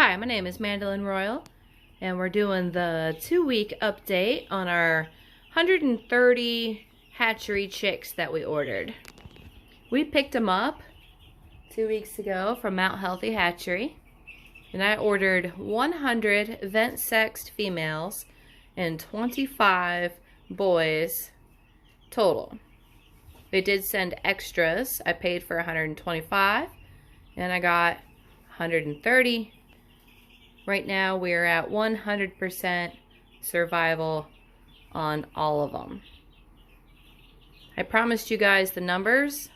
Hi, my name is Mandolin Royal, and we're doing the 2-week update on our 130 hatchery chicks that we ordered. We picked them up 2 weeks ago from Mount Healthy Hatchery, and I ordered 100 vent-sexed females and 25 boys total. They did send extras. I paid for 125, and I got 130. Right now we're at 100% survival on all of them. I promised you guys the numbers,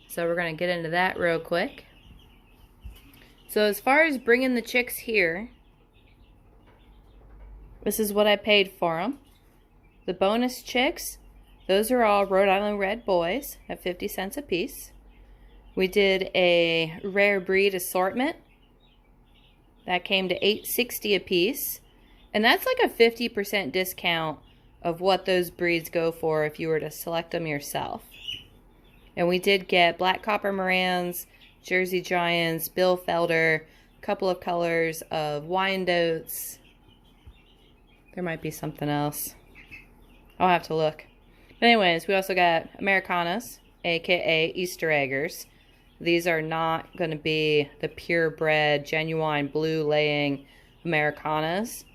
so we're going to get into that real quick. So as far as bringing the chicks here, this is what I paid for them. The bonus chicks, those are all Rhode Island Red boys at 50 cents a piece. We did a rare breed assortment. That came to $8.60 a piece. And that's like a 50% discount of what those breeds go for if you were to select them yourself. And we did get Black Copper Morans, Jersey Giants, Bill Felder, a couple of colors of Wyandottes. There might be something else. I'll have to look. But anyways, we also got Americanas, aka Easter eggers. These are not going to be the purebred, genuine blue laying Americanas.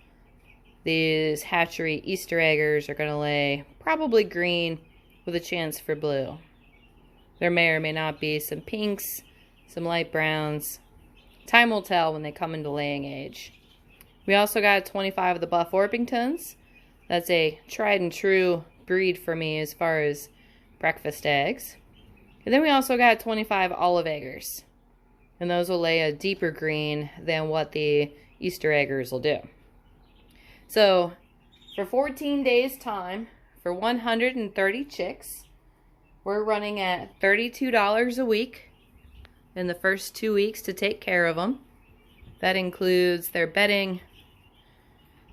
These hatchery Easter eggers are going to lay probably green with a chance for blue. There may or may not be some pinks, some light browns. Time will tell when they come into laying age. We also got 25 of the Buff Orpingtons. That's a tried and true breed for me as far as breakfast eggs. And then we also got 25 olive eggers. And those will lay a deeper green than what the Easter eggers will do. So, for 14 days time, for 130 chicks, we're running at $32 a week in the first 2 weeks to take care of them. That includes their bedding.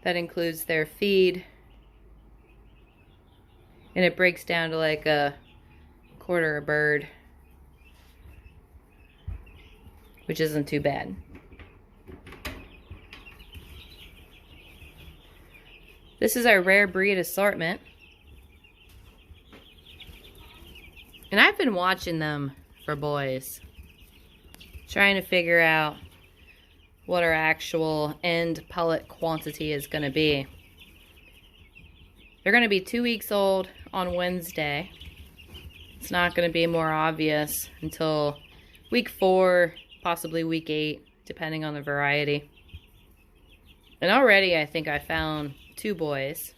That includes their feed. And it breaks down to like a quarter a bird, which isn't too bad. This is our rare breed assortment, and I've been watching them for boys, trying to figure out what our actual end pellet quantity is going to be. They're going to be 2 weeks old on Wednesday. It's not going to be more obvious until week 4, possibly week 8, depending on the variety. And already I think I found 2 boys.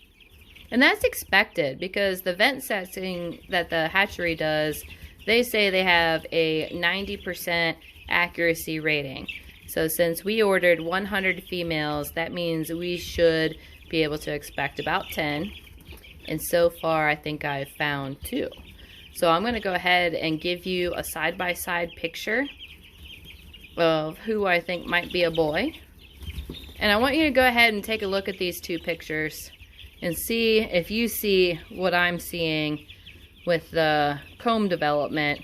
And that's expected because the vent setting that the hatchery does, they say they have a 90% accuracy rating. So since we ordered 100 females, that means we should be able to expect about 10. And so far I think I've found 2. So I'm going to go ahead and give you a side-by-side picture of who I think might be a boy. And I want you to go ahead and take a look at these 2 pictures and see if you see what I'm seeing with the comb development.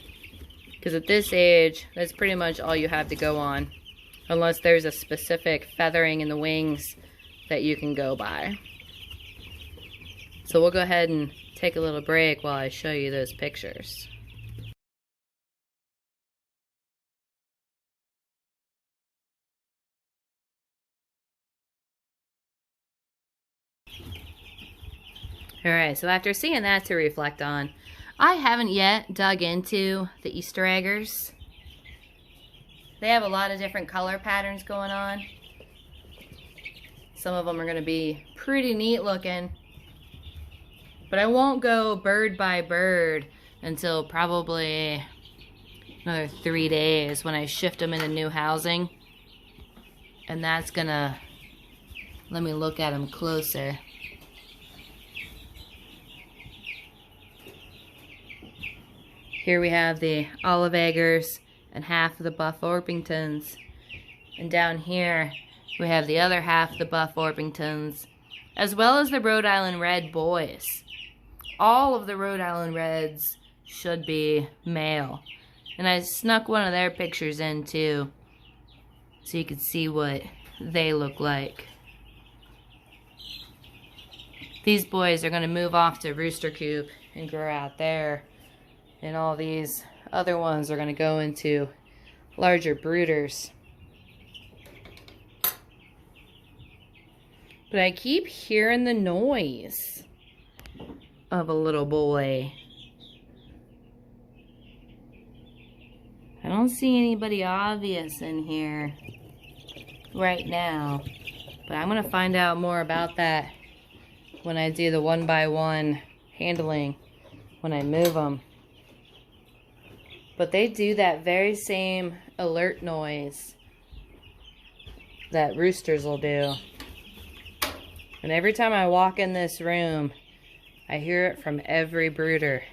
Because at this age, that's pretty much all you have to go on. Unless there's a specific feathering in the wings that you can go by. So we'll go ahead and take a little break while I show you those pictures. Alright, so after seeing that to reflect on, I haven't yet dug into the Easter eggers. They have a lot of different color patterns going on. Some of them are going to be pretty neat looking. But I won't go bird by bird until probably another 3 days when I shift them into new housing. And that's gonna, let me look at them closer. Here we have the olive eggers and half of the Buff Orpingtons. And down here we have the other half of the Buff Orpingtons, as well as the Rhode Island Red boys. All of the Rhode Island Reds should be male. And I snuck one of their pictures in too. so you can see what they look like. These boys are going to move off to rooster coop and grow out there, and all these other ones are going to go into larger brooders. But I keep hearing the noise of a little boy. I don't see anybody obvious in here right now, but I'm going to find out more about that when I do the 1x1 handling, when I move them. But they do that very same alert noise that roosters will do. And every time I walk in this room, I hear it from every brooder.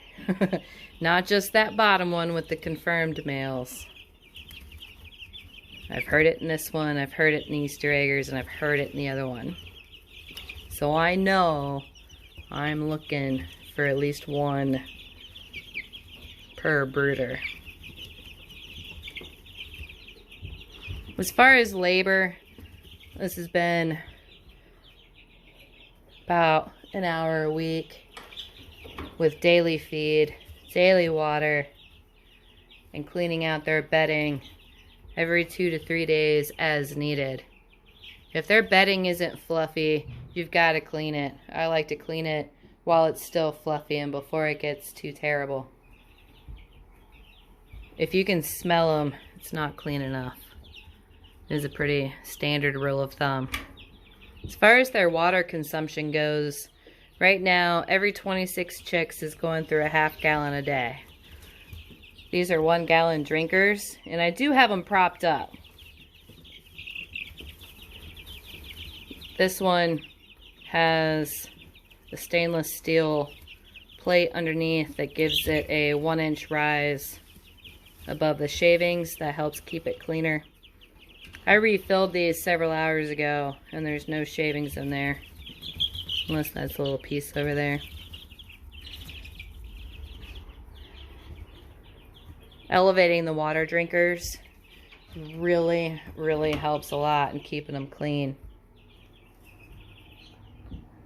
Not just that bottom one with the confirmed males. I've heard it in this one, I've heard it in the Easter eggers, and I've heard it in the other one. So I know I'm looking for at least one per brooder. As far as labor, this has been about an hour a week with daily feed, daily water, and cleaning out their bedding every 2 to 3 days as needed. If their bedding isn't fluffy, you've got to clean it. I like to clean it while it's still fluffy and before it gets too terrible. If you can smell them, it's not clean enough. It is a pretty standard rule of thumb. As far as their water consumption goes, right now every 26 chicks is going through a ½ gallon a day. These are 1 gallon drinkers, and I do have them propped up. This one has a stainless steel plate underneath that gives it a 1-inch rise above the shavings. That helps keep it cleaner. I refilled these several hours ago, and there's no shavings in there, unless that's a little piece over there. Elevating the water drinkers really, really helps a lot in keeping them clean.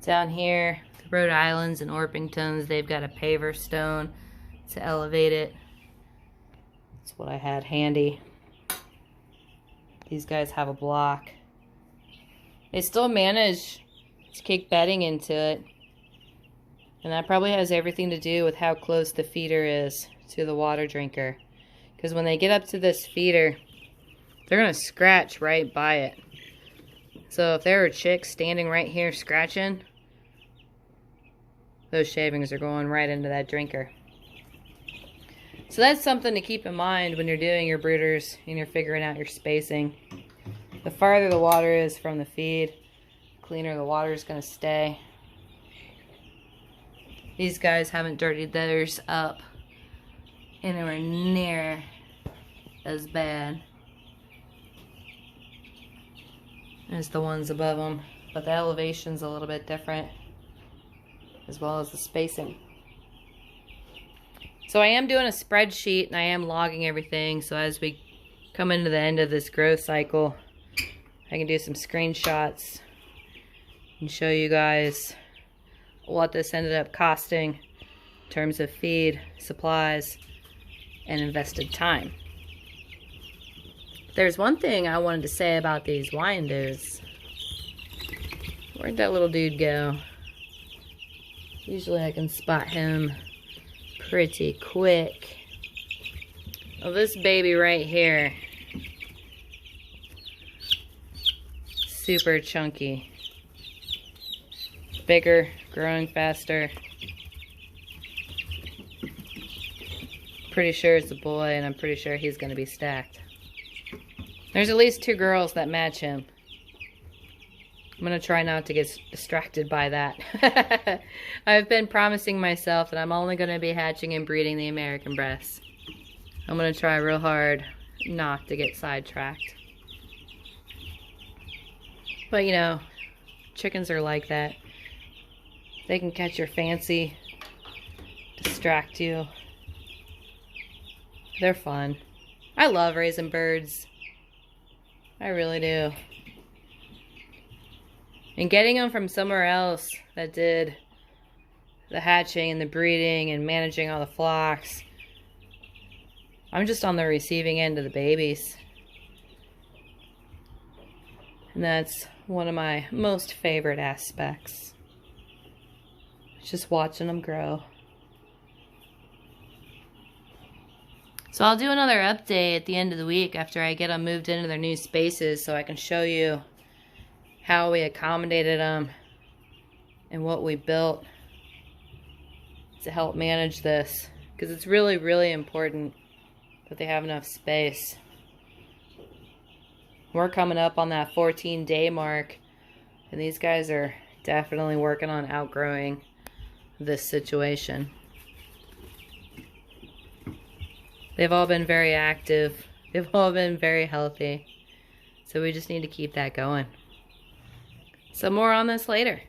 Down here, the Rhode Islands and Orpingtons, they've got a paver stone to elevate it. That's what I had handy. These guys have a block. They still manage to kick bedding into it, and that probably has everything to do with how close the feeder is to the water drinker. Because when they get up to this feeder, they're going to scratch right by it. So if there are chicks standing right here scratching, those shavings are going right into that drinker. So that's something to keep in mind when you're doing your brooders and you're figuring out your spacing. The farther the water is from the feed, the cleaner the water is going to stay. These guys haven't dirtied theirs up anywhere near as bad as the ones above them, but the elevation's a little bit different, as well as the spacing. So I am doing a spreadsheet and I am logging everything, so as we come into the end of this growth cycle, I can do some screenshots and show you guys what this ended up costing in terms of feed, supplies, and invested time. There's one thing I wanted to say about these winders. Where'd that little dude go? Usually I can spot him pretty quick. Well, this baby right here, super chunky, bigger, growing faster. Pretty sure it's a boy, and I'm pretty sure he's going to be stacked. There's at least 2 girls that match him. I'm going to try not to get distracted by that. I've been promising myself that I'm only going to be hatching and breeding the American breasts. I'm going to try real hard not to get sidetracked. But you know, chickens are like that. They can catch your fancy, distract you. They're fun. I love raising birds. I really do. And getting them from somewhere else that did the hatching and the breeding and managing all the flocks, I'm just on the receiving end of the babies. And that's one of my most favorite aspects. Just watching them grow. So I'll do another update at the end of the week after I get them moved into their new spaces so I can show you how we accommodated them and what we built to help manage this. Because it's really, really important that they have enough space. We're coming up on that 14-day mark, and these guys are definitely working on outgrowing this situation. They've all been very active. They've all been very healthy. So we just need to keep that going. So more on this later.